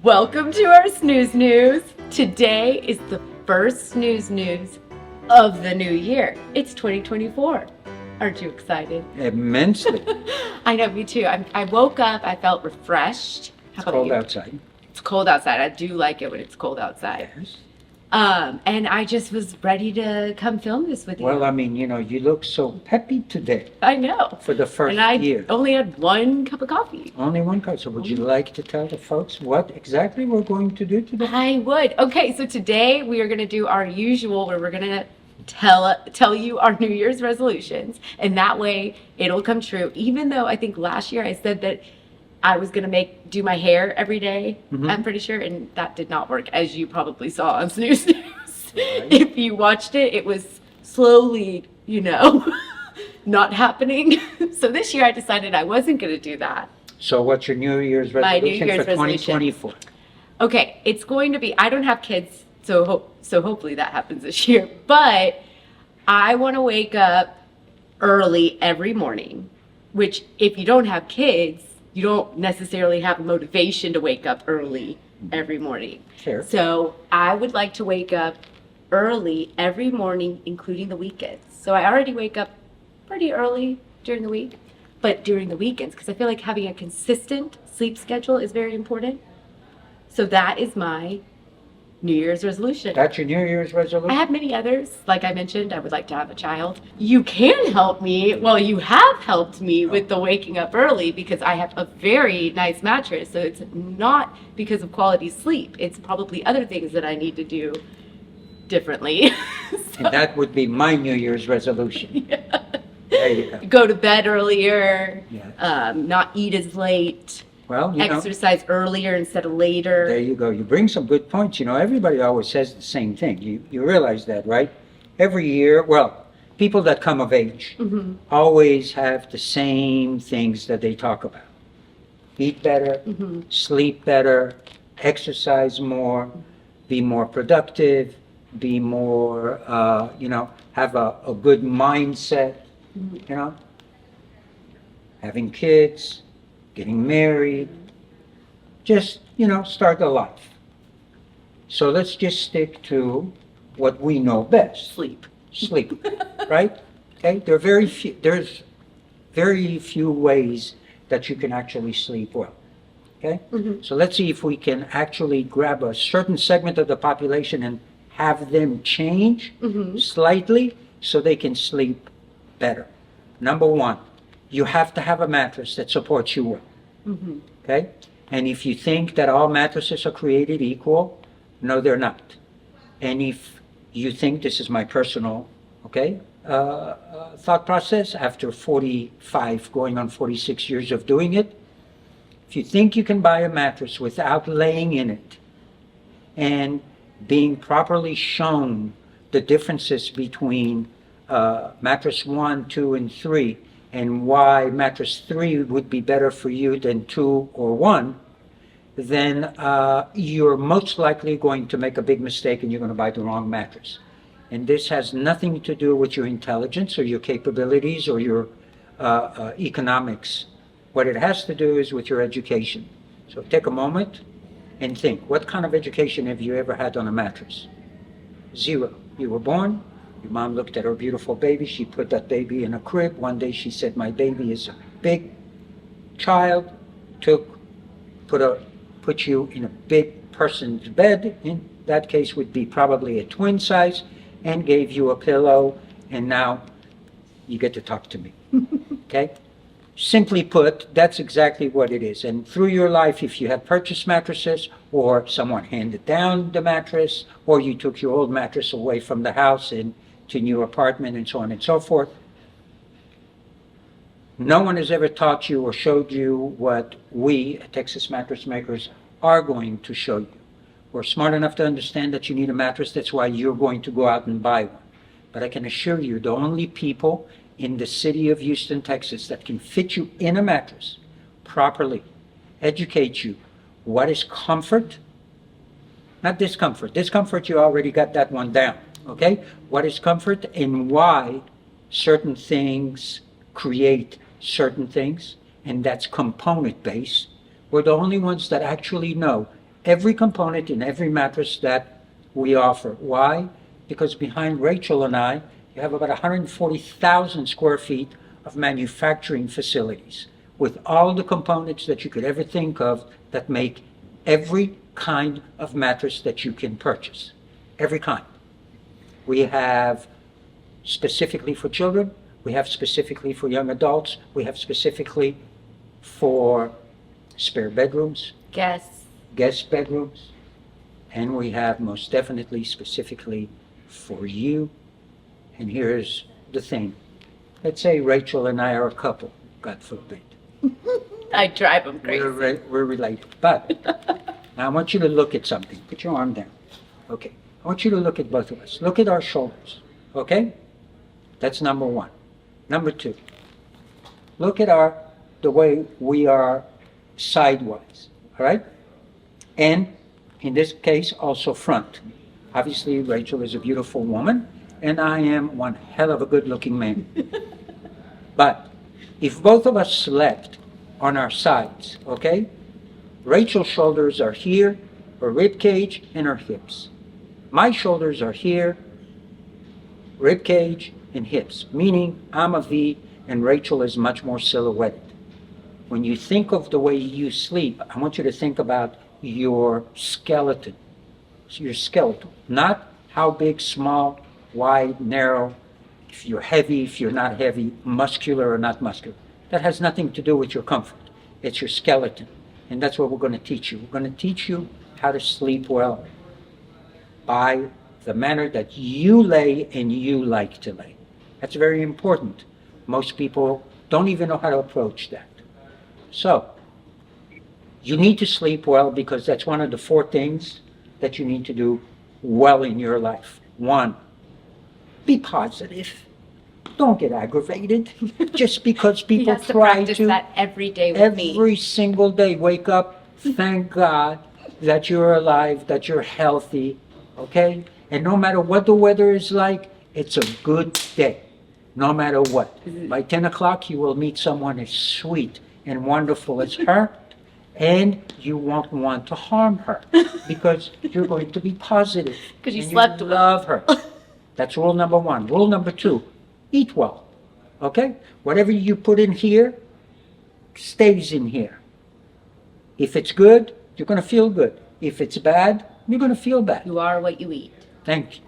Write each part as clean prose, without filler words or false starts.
Welcome to our Snooze News. Today is the first Snooze News of the new year. It's 2024. Aren't you excited? Immensely. I know, me too. I woke up, I felt refreshed. How It's about cold you? outside. It's cold outside. I do like it when it's cold outside. Yes. And I just was ready to come film this with you. Well, I mean, you look so peppy today I know. for the first And I year. only had one cup of coffee. Only one cup. So would you like to tell the folks what exactly we're going to do today? I would. Okay, so today we are going to do our usual where we're going to tell you our New Year's resolutions, and that way it'll come true. Even though I think last year I said that I was going to do my hair every day, I'm pretty sure, and that did not work, as you probably saw on Snooze News. Right. If you watched it, it was slowly, not happening. So this year I decided I wasn't going to do that. So what's your New Year's My New resolution Year's for resolution. 2024? Okay, it's going to be, I don't have kids, so hopefully that happens this year, but I want to wake up early every morning, which if you don't have kids, you don't necessarily have motivation to wake up early every morning. Sure. So I would like to wake up early every morning, including the weekends. So I already wake up pretty early during the week, but during the weekends, because I feel like having a consistent sleep schedule is very important. So that is my New Year's resolution. That's your New Year's I resolution? have many others. Like I mentioned, I would like to have a child. You can help me. Well, you have helped me with the waking up early because I have a very nice mattress. So it's not because of quality sleep. It's probably other things that I need to do differently. And that would be my New Year's resolution. There you go. Go to bed earlier, Yes. not eat as late, Well, exercise earlier instead of later. there you go. You bring some good points. Everybody always says the same thing. You realize that, right? Every year, well, people that come of age always have the same things that they talk about. Eat better, sleep better, exercise more, be more productive, be more, have a good mindset, having kids, getting married, just, start a life. So let's just stick to what we know best. Sleep. Sleep, right? Okay, there's very few ways that you can actually sleep well. Okay? So let's see if we can actually grab a certain segment of the population and have them change slightly so they can sleep better. Number one, you have to have a mattress that supports you well. Okay? And if you think that all mattresses are created equal, no, they're not. And if you think, this is my personal, thought process after 45, going on 46 years of doing it, if you think you can buy a mattress without laying in it and being properly shown the differences between mattress 1, 2, and 3, and why mattress 3 would be better for you than 2 or 1, then you're most likely going to make a big mistake and you're going to buy the wrong mattress. And this has nothing to do with your intelligence or your capabilities or your economics. What it has to do is with your education. So take a moment and think, what kind of education have you ever had on a mattress? Zero. You were born, your mom looked at her beautiful baby, she put that baby in a crib. One day she said, my baby is a big child, put you in a big person's bed, in that case would be probably a twin size, and gave you a pillow, and now you get to talk to me. Okay? Simply put, that's exactly what it is. And through your life, if you have purchased mattresses, or someone handed down the mattress, or you took your old mattress away from the house and to a new apartment, and so on and so forth, no one has ever taught you or showed you what we, Texas Mattress Makers, are going to show you. We're smart enough to understand that you need a mattress. That's why you're going to go out and buy one. But I can assure you, the only people in the city of Houston, Texas, that can fit you in a mattress properly, educate you what is comfort, not discomfort. Discomfort, you already got that one down, okay? What is comfort and why certain things create certain things, and that's component based. We're the only ones that actually know every component in every mattress that we offer. Why? Because behind Rachel and I, you have about 140,000 square feet of manufacturing facilities with all the components that you could ever think of that make every kind of mattress that you can purchase. Every kind. We have specifically for children, we have specifically for young adults, we have specifically for spare bedrooms, guest bedrooms, and we have most definitely specifically for you. And here's the thing. Let's say Rachel and I are a couple, God forbid. I drive them crazy. We're related. But now I want you to look at something. Put your arm down. Okay. I want you to look at both of us. Look at our shoulders. Okay? That's number one. Number two. Look at the way we are sidewise. All right? And in this case, also front. Obviously, Rachel is a beautiful woman, and I am one hell of a good-looking man. But if both of us slept on our sides, okay? Rachel's shoulders are here, her rib cage, and her hips. My shoulders are here, rib cage, and hips, meaning I'm a V and Rachel is much more silhouetted. When you think of the way you sleep, I want you to think about your skeleton. So your skeleton, not how big, small, wide, narrow, if you're heavy, if you're not heavy, muscular or not muscular. That has nothing to do with your comfort. It's your skeleton. And that's what we're going to teach you. We're going to teach you how to sleep well by the manner that you lay and you like to lay. That's very important. Most people don't even know how to approach that. So, you need to sleep well because that's one of the 4 things that you need to do well in your life. 1, be positive. Don't get aggravated just because people He has to try practice to. that every day with me. Every single day, wake up, thank God that you're alive, that you're healthy, okay? And no matter what the weather is like, it's a good day, no matter what. By 10 o'clock, you will meet someone as sweet and wonderful as her, and you won't want to harm her because you're going to be positive. 'Cause you and slept with her. love her. That's rule number 1. Rule number 2, eat well, okay? Whatever you put in here stays in here. If it's good, you're going to feel good. If it's bad, you're going to feel bad. You are what you eat. Thank you.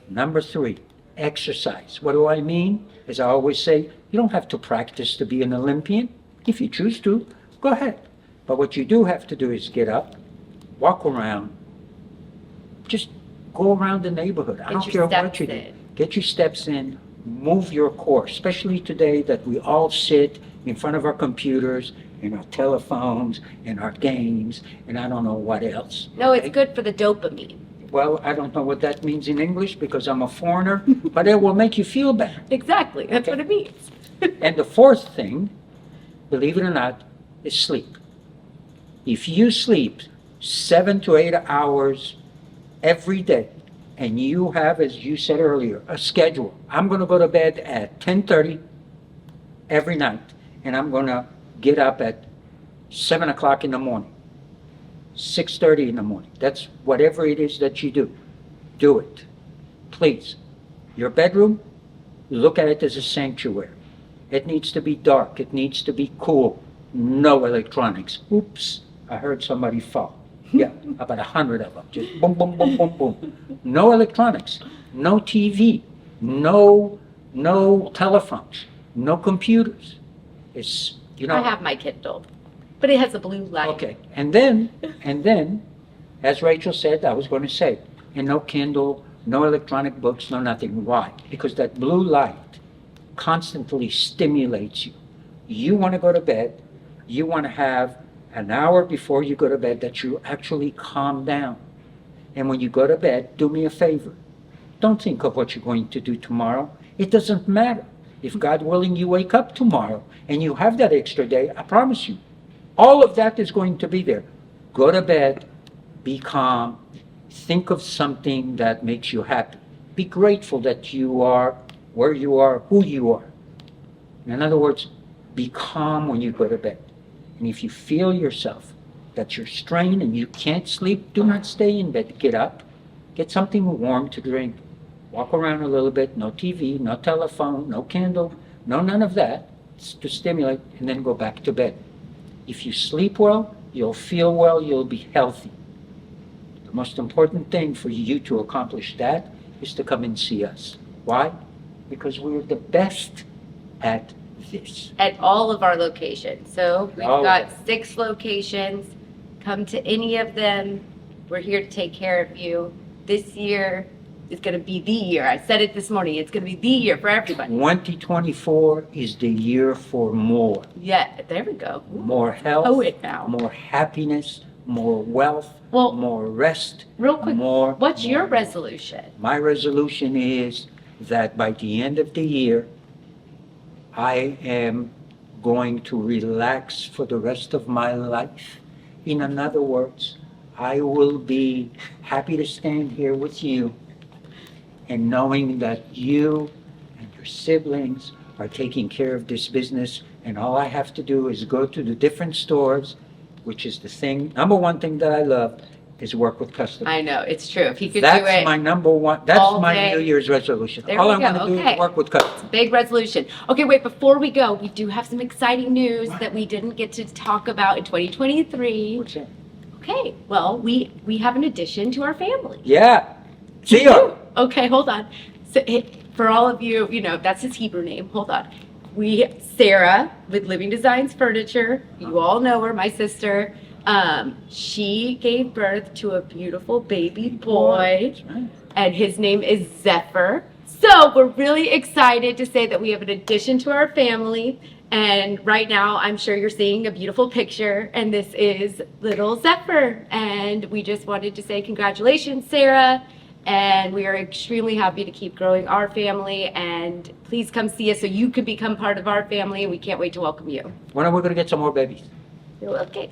Number 3, exercise. What do I mean? As I always say, you don't have to practice to be an Olympian. If you choose to, go ahead. But what you do have to do is get up, walk around, just go around the neighborhood. I Get don't your care what steps you do. in. Get your steps in, move your core, especially today that we all sit in front of our computers and our telephones and our games and I don't know what else. No, it's okay? good for the dopamine. Well, I don't know what that means in English because I'm a foreigner, but it will make you feel better. Exactly. That's Okay. what it means. And the 4th thing, believe it or not, is sleep. If you sleep 7 to 8 hours every day, and you have, as you said earlier, a schedule. I'm going to go to bed at 10:30 every night, and I'm going to get up at 7 o'clock in the morning, 6:30 in the morning. That's whatever it is that you do. Do it. Please. Your bedroom, look at it as a sanctuary. It needs to be dark. It needs to be cool. No electronics. Oops, I heard somebody fall. Yeah, about 100 of them. Just boom, boom, boom, boom, boom. No electronics. No TV. No telephones. No computers. It's, I have my Kindle, but it has a blue light. Okay, and then, as Rachel said, I was going to say, and no Kindle, no electronic books, no nothing. Why? Because that blue light constantly stimulates you. You want to go to bed, you want to have an hour before you go to bed that you actually calm down. And when you go to bed, do me a favor. Don't think of what you're going to do tomorrow. It doesn't matter. If God willing, you wake up tomorrow and you have that extra day, I promise you, all of that is going to be there. Go to bed, be calm, think of something that makes you happy. Be grateful that you are where you are, who you are. In other words, be calm when you go to bed. And if you feel yourself that you're strained and you can't sleep, do not stay in bed. Get up, get something warm to drink, walk around a little bit, no TV, no telephone, no candle, no none of that to stimulate, and then go back to bed. If you sleep well, you'll feel well, you'll be healthy. The most important thing for you to accomplish that is to come and see us. Why? Because we're the best at this. At all of our locations. So we've All of got them. 6 locations. Come to any of them. We're here to take care of you. This year is going to be the year. I said it this morning. It's going to be the year for everybody. 2024 is the year for more. Yeah, there we go. Ooh, More health, poet now. more happiness, more wealth, Well, more rest, real quick, more. what's your more. resolution? My resolution is that by the end of the year, I am going to relax for the rest of my life. In other words, I will be happy to stand here with you and knowing that you and your siblings are taking care of this business, and all I have to do is go to the different stores, which is the thing, number one thing that I love, is work with customers. I know, it's true. If you could do That's it, my number one, that's all my day. New Year's resolution. There All we I go, want to do okay. is work with customers. big resolution. Okay, wait, before we go, we do have some exciting news that we didn't get to talk about in 2023. What's that? Okay, well, we have an addition to our family. Yeah. See ya. Okay, hold on. So, for all of you, that's his Hebrew name. Hold on. Sarah with Living Designs Furniture. You all know her, my sister. She gave birth to a beautiful baby boy, That's right. and his name is Zephyr. So we're really excited to say that we have an addition to our family. And right now, I'm sure you're seeing a beautiful picture, and this is little Zephyr. And we just wanted to say congratulations, Sarah. And we are extremely happy to keep growing our family. And please come see us so you can become part of our family. And we can't wait to welcome you. When are we going to get some more babies? Okay.